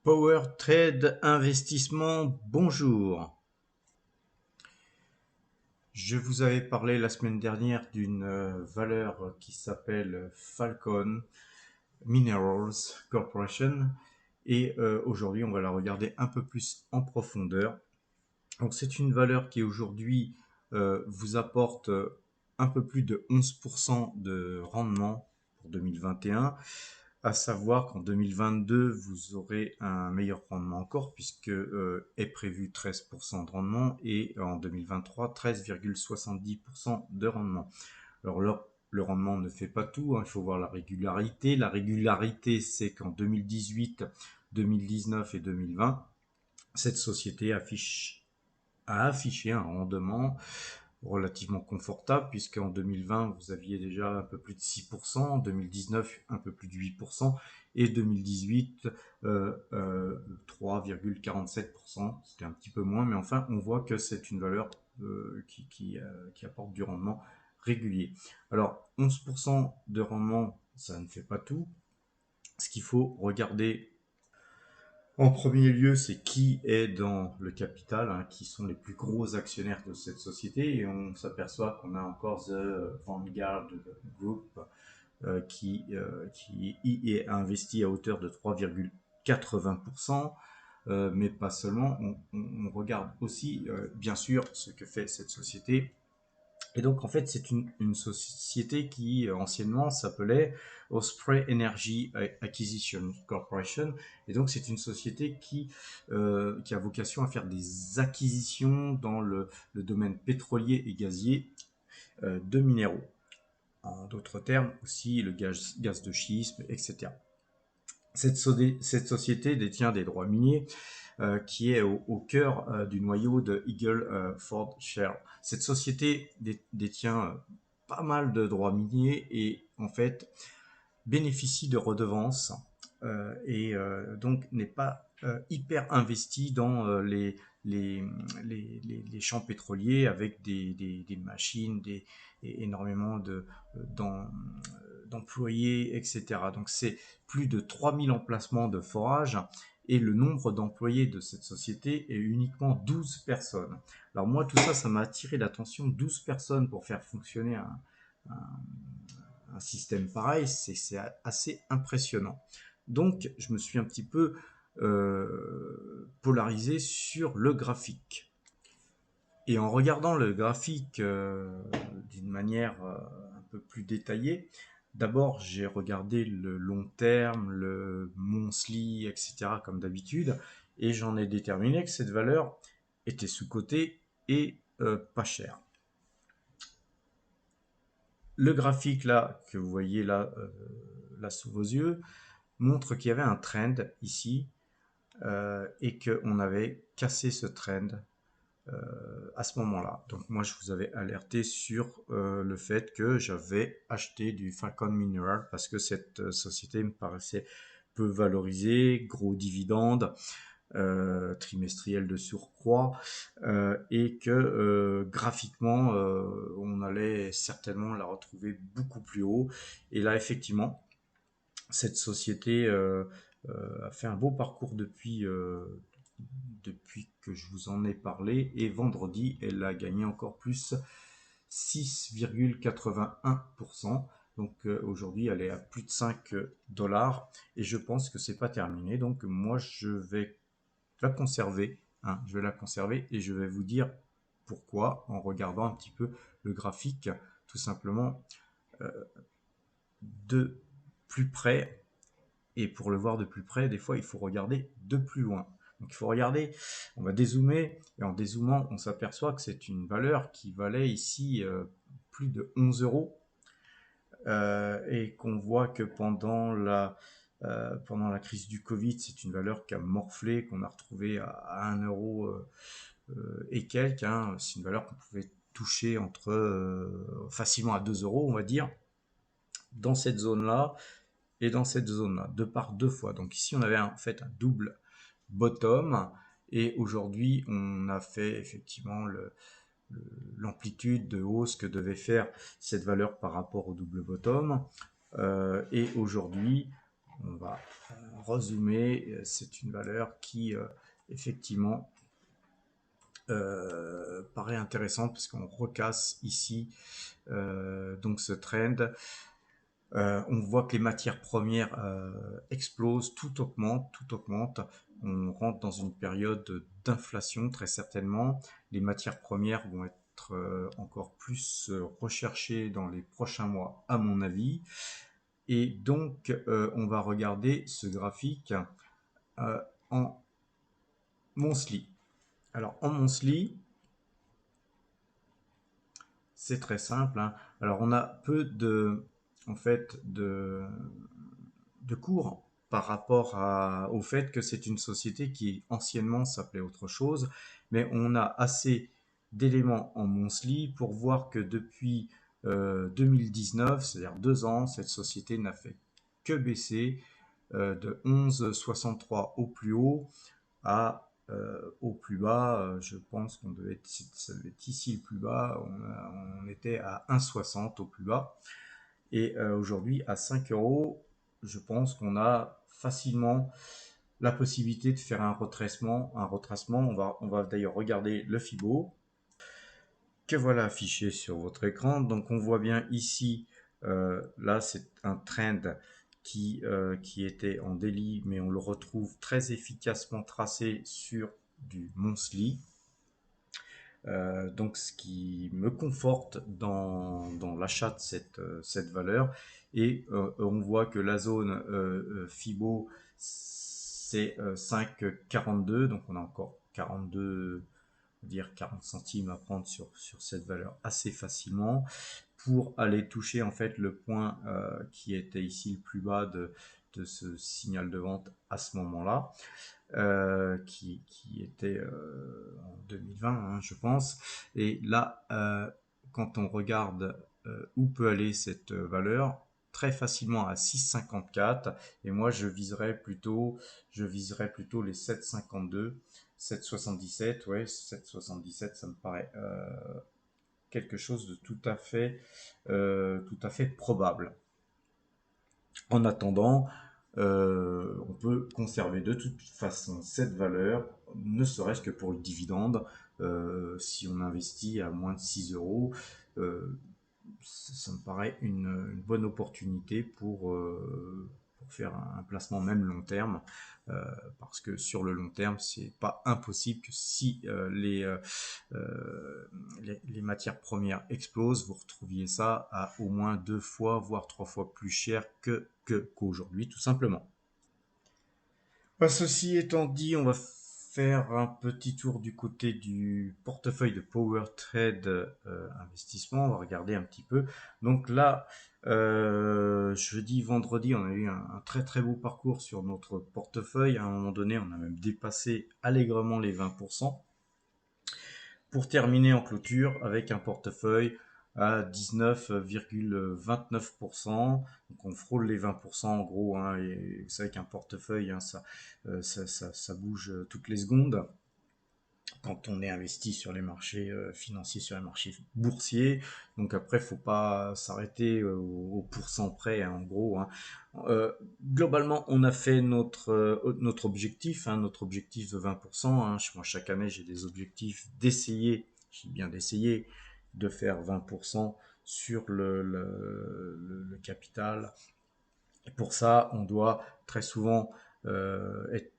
Power Trade Investissement, bonjour. Je vous avais parlé la semaine dernière d'une valeur qui s'appelle Falcon Minerals Corporation et aujourd'hui on va la regarder un peu plus en profondeur. Donc c'est une valeur qui aujourd'hui vous apporte un peu plus de 11% de rendement pour 2021. À savoir qu'en 2022, vous aurez un meilleur rendement encore puisque est prévu 13% de rendement et en 2023, 13,70% de rendement. Alors là, le rendement ne fait pas tout, hein, il faut voir la régularité. La régularité, c'est qu'en 2018, 2019 et 2020, cette société a affiché un rendement relativement confortable, puisqu'en 2020, vous aviez déjà un peu plus de 6%, en 2019, un peu plus de 8%, et 2018, 3,47%. C'était un petit peu moins, mais enfin, on voit que c'est une valeur qui apporte du rendement régulier. Alors, 11% de rendement, ça ne fait pas tout. Ce qu'il faut regarder en premier lieu, c'est qui est dans le capital, hein, qui sont les plus gros actionnaires de cette société, et on s'aperçoit qu'on a encore The Vanguard Group qui y est investi à hauteur de 3,80%, mais pas seulement, on regarde aussi bien sûr ce que fait cette société. Et donc, en fait, c'est une société qui, anciennement, s'appelait Osprey Energy Acquisition Corporation. Et donc, c'est une société qui a vocation à faire des acquisitions dans le domaine pétrolier et gazier de minéraux. En d'autres termes, aussi le gaz de schiste, etc. Cette société détient des droits miniers qui est au cœur du noyau de Eagle Ford Shale. Cette société détient pas mal de droits miniers et en fait bénéficie de redevances et donc n'est pas hyper investi dans les champs pétroliers avec des machines, énormément d'employés, etc. Donc c'est plus de 3000 emplacements de forage et le nombre d'employés de cette société est uniquement 12 personnes. Alors moi, tout ça, ça m'a attiré l'attention. 12 personnes pour faire fonctionner un système pareil, c'est assez impressionnant. Donc, je me suis un petit peu polarisé sur le graphique. Et en regardant le graphique d'une manière un peu plus détaillée, d'abord j'ai regardé le long terme, le monthly, etc. comme d'habitude, et j'en ai déterminé que cette valeur était sous-cotée et pas chère. Le graphique là que vous voyez là sous vos yeux montre qu'il y avait un trend ici et qu'on avait cassé ce trend à ce moment-là. Donc moi, je vous avais alerté sur le fait que j'avais acheté du Falcon Mineral parce que cette société me paraissait peu valorisée, gros dividendes, trimestriel de surcroît, et que graphiquement, on allait certainement la retrouver beaucoup plus haut. Et là, effectivement, cette société a fait un beau parcours depuis que je vous en ai parlé, et vendredi elle a gagné encore plus, 6,81%. Donc aujourd'hui elle est à plus de 5 dollars et je pense que c'est pas terminé. Donc moi je vais la conserver, hein, je vais la conserver et je vais vous dire pourquoi en regardant un petit peu le graphique, tout simplement de plus près. Et pour le voir de plus près, des fois, il faut regarder de plus loin. Donc il faut regarder, on va dézoomer, et en dézoomant, on s'aperçoit que c'est une valeur qui valait ici plus de 11 euros, et qu'on voit que pendant la crise du Covid, c'est une valeur qui a morflé, qu'on a retrouvé à 1 euro et quelques. Hein. C'est une valeur qu'on pouvait toucher entre facilement à 2 euros, on va dire, dans cette zone-là et dans cette zone-là, de par deux fois. Donc ici, on avait en fait un double bottom, et aujourd'hui, on a fait effectivement l'amplitude de hausse que devait faire cette valeur par rapport au double bottom. Et aujourd'hui, On va rezoomer. C'est une valeur qui effectivement paraît intéressante parce qu'on recasse ici donc ce trend. On voit que les matières premières explosent, tout augmente, tout augmente. On rentre dans une période d'inflation très certainement. Les matières premières vont être encore plus recherchées dans les prochains mois, à mon avis. Et donc, on va regarder ce graphique en monthly. Alors, en monthly, c'est très simple, hein. Alors, on a peu en fait, de cours par rapport au fait que c'est une société qui anciennement s'appelait autre chose, mais on a assez d'éléments en monthly pour voir que depuis 2019, c'est-à-dire 2 ans, cette société n'a fait que baisser de 11,63 au plus haut à au plus bas. Je pense qu'on devait être, ça devait être ici le plus bas, on était à 1,60 au plus bas. Et aujourd'hui, à 5 euros, je pense qu'on a facilement la possibilité de faire un retracement. On va d'ailleurs regarder le FIBO, que voilà affiché sur votre écran. Donc on voit bien ici, là c'est un trend qui était en daily, mais on le retrouve très efficacement tracé sur du monthly. Donc ce qui me conforte dans l'achat de cette valeur. Et on voit que la zone FIBO, c'est 5,42, donc on a encore 42, dire 40 centimes à prendre sur cette valeur assez facilement pour aller toucher en fait le point qui était ici le plus bas de ce signal de vente à ce moment-là. Qui était en 2020, hein, je pense. Et là, quand on regarde où peut aller cette valeur, très facilement à 6,54, et moi je viserais plutôt les 7,52, 7,77, ouais, 7,77, ça me paraît quelque chose de tout à fait probable. En attendant, on peut conserver de toute façon cette valeur, ne serait-ce que pour le dividende. Si on investit à moins de 6 euros, ça me paraît une bonne opportunité pour faire un placement même long terme, parce que sur le long terme, c'est pas impossible que si les matières premières explosent, vous retrouviez ça à au moins 2 fois, voire 3 fois plus cher qu'aujourd'hui, tout simplement. Ceci étant dit, on va faire un petit tour du côté du portefeuille de Power Trade Investissement. On va regarder un petit peu. Donc là, jeudi, vendredi, on a eu un très très beau parcours sur notre portefeuille. À un moment donné, on a même dépassé allègrement les 20%. Pour terminer en clôture avec un portefeuille à 19,29%. Donc on frôle les 20% en gros, hein, et vous savez qu'un portefeuille, hein, ça bouge toutes les secondes quand on est investi sur les marchés financiers, sur les marchés boursiers. Donc après, faut pas s'arrêter au pourcent près, hein, en gros, hein. Globalement, on a fait notre objectif, hein, notre objectif de 20%, hein. Moi, chaque année, j'ai des objectifs d'essayer, j'ai bien d'essayer de faire 20% sur le capital. Et pour ça, on doit très souvent être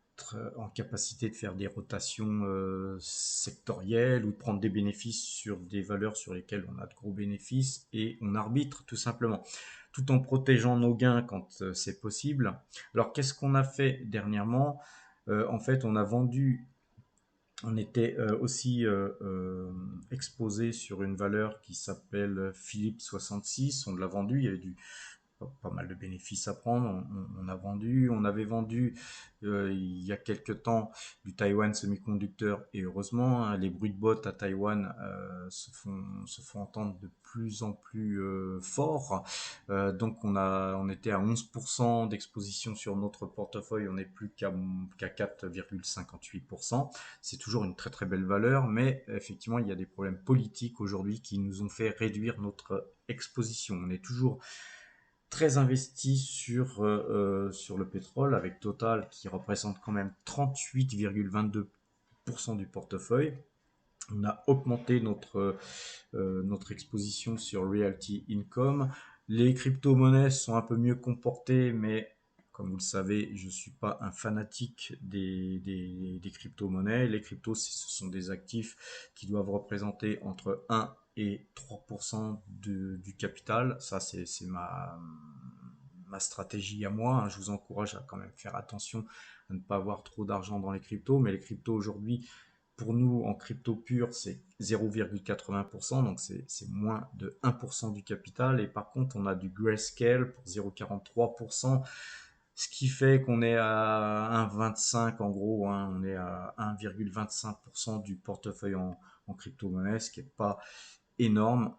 en capacité de faire des rotations sectorielles ou de prendre des bénéfices sur des valeurs sur lesquelles on a de gros bénéfices, et on arbitre tout simplement, tout en protégeant nos gains quand c'est possible. Alors qu'est-ce qu'on a fait dernièrement? En fait, on a vendu. On était aussi exposé sur une valeur qui s'appelle Philips 66. On l'a vendu. Il y avait pas mal de bénéfices à prendre. On a vendu, on avait vendu il y a quelques temps du Taiwan Semiconductor, et heureusement, hein, les bruits de bottes à Taïwan se font entendre de plus en plus fort. Donc on était à 11% d'exposition sur notre portefeuille, on n'est plus qu'à 4,58%. C'est toujours une très très belle valeur, mais effectivement il y a des problèmes politiques aujourd'hui qui nous ont fait réduire notre exposition. On est toujours très investi sur le pétrole, avec Total qui représente quand même 38,22% du portefeuille. On a augmenté notre exposition sur Realty Income. Les crypto-monnaies sont un peu mieux comportées, mais comme vous le savez, je ne suis pas un fanatique des crypto-monnaies. Les cryptos, ce sont des actifs qui doivent représenter entre 1 et 3% du capital. Ça, c'est ma stratégie à moi, hein. Je vous encourage à quand même faire attention à ne pas avoir trop d'argent dans les cryptos. Mais les cryptos aujourd'hui, pour nous, en crypto pure, c'est 0,80%, donc c'est moins de 1% du capital. Et par contre, on a du Grayscale pour 0,43%, ce qui fait qu'on est à 1,25 en gros, hein, on est à 1,25% du portefeuille en crypto-monnaie, ce qui n'est pas énorme.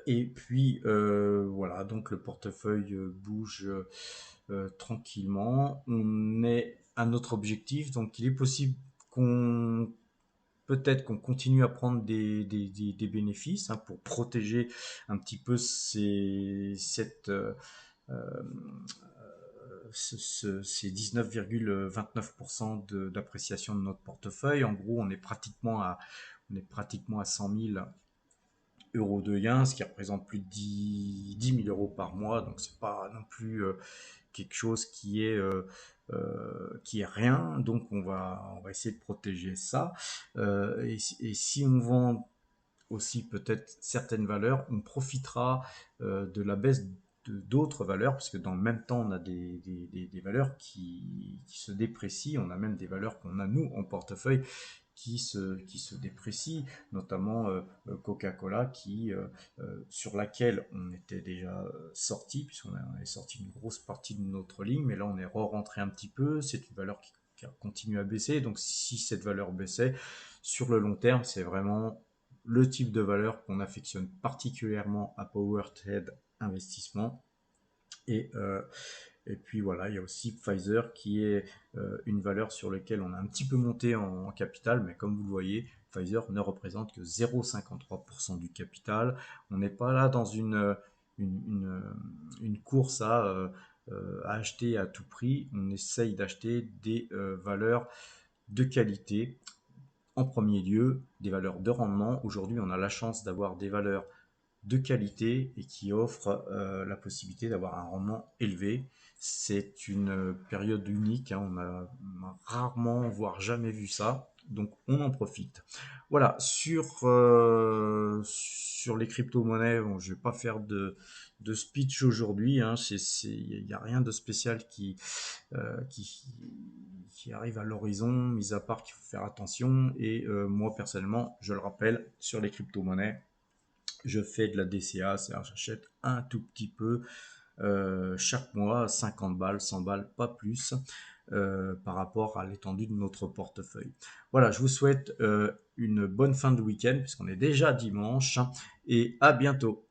Et puis voilà, donc le portefeuille bouge tranquillement. On est à notre objectif, donc il est possible qu'on peut-être qu'on continue à prendre des bénéfices, hein, pour protéger un petit peu euh, ces 19,29% d'appréciation de notre portefeuille. En gros, on est pratiquement à 100 000 euros de gains, ce qui représente plus de 10 000 euros par mois. Donc, c'est pas non plus quelque chose qui est rien. Donc, on va essayer de protéger ça. Et si on vend aussi peut-être certaines valeurs, on profitera de la baisse d'autres valeurs, parce que dans le même temps, on a des valeurs qui se déprécient, on a même des valeurs qu'on a nous en portefeuille qui se déprécient, notamment Coca-Cola, sur laquelle on était déjà sorti, puisqu'on est sorti une grosse partie de notre ligne, mais là on est re-rentré un petit peu, c'est une valeur qui a continué à baisser, donc si cette valeur baissait, sur le long terme, c'est vraiment le type de valeur qu'on affectionne particulièrement à Powerhead Investissement. Et, euh, et puis voilà, il y a aussi Pfizer qui est une valeur sur laquelle on a un petit peu monté en capital, mais comme vous le voyez, Pfizer ne représente que 0,53% du capital. On n'est pas là dans une course à acheter à tout prix. On essaye d'acheter des valeurs de qualité en premier lieu, des valeurs de rendement. Aujourd'hui, on a la chance d'avoir des valeurs de qualité et qui offrent la possibilité d'avoir un rendement élevé. C'est une période unique, hein, on a rarement, voire jamais vu ça, donc on en profite. Voilà, sur les crypto-monnaies, bon, je ne vais pas faire de speech aujourd'hui, hein, il n'y a rien de spécial euh, qui, qui arrive à l'horizon, mis à part qu'il faut faire attention. Et moi, personnellement, je le rappelle, sur les crypto-monnaies, je fais de la DCA, c'est-à-dire j'achète un tout petit peu chaque mois, 50 balles, 100 balles, pas plus, par rapport à l'étendue de notre portefeuille. Voilà, je vous souhaite une bonne fin de week-end, puisqu'on est déjà dimanche, et à bientôt.